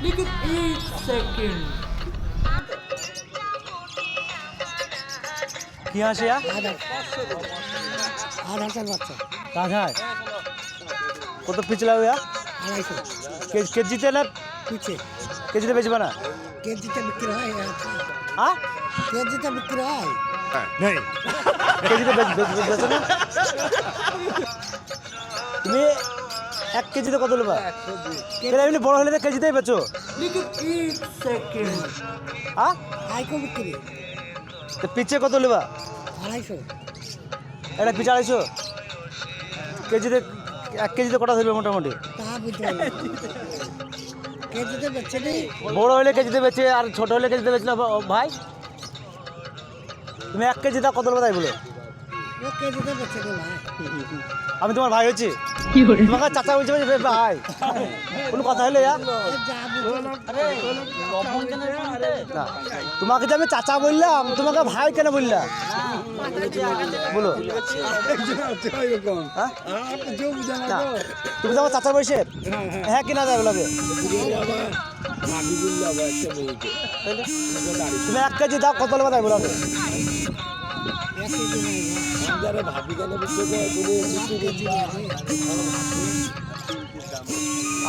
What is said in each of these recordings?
लेकिन एक सेकंड কি হাঁস ইয়া আধারটার বাচ্চা রাজহাঁস কত পিছলা ইয়া 250 কেজিতে না পিছে কেজিতে বেচবা না কেজিতে বিক্রি হয় হ্যাঁ কেজিতে বিক্রি হয় কেজিতে বেচো না তুমি 1 কেজিতে কত নেবা এমনি বড় হলে তো কেজিতেই বেচো लेकिन एक सेकंड হ্যাঁ আইকো বিক্রি তো পিছে কত নেবা 250 এটা পিছে 250 কেজিতে 1 কেজিতে কটা ধরবে মোটামুটি তা বুঝতে পারলাম কেজিতে বেচছে নেই বড় হলে কেজিতে বেচে আর ছোট হলে কেজিতে বেচলে ভাই তুমি 1 কেজি দাও কত নেবা তাই বলো ও কেজিতে বেচছে নেই ভাই আমি তোমার ভাই হচ্ছি তোমাকে চাচা বলছে ভাই কোনো কথা হলো ইয়া যা বুঝো না তোমাকে যে আমি চাচা বললাম তোমাকে ভাই কেন বললাম বলো হ্যাঁ? না, তুমি তো আমার চাচার বয়সের হ্যাঁ কিনা যায় বলাবে তুমি 1 কেজি দাও কত নেবা তাই বলাবে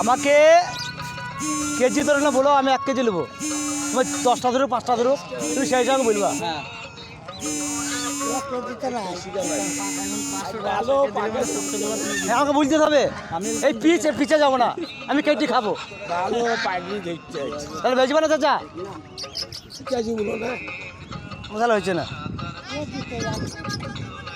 আমাকে কেজি ধরে না বলো আমি 1 কেজি নেবো তোমার 10টা ধরো 5টা ধরো তুমি সেই হিসাবে বলবা কেজিতে না হ্যাঁ আমাকে বুঝতে হবে এই পিছে যাবো না আমি কেজি খাবো তাহলে বেচবা না চাচা তাহলে হয়েছে না ও দিতে যাবে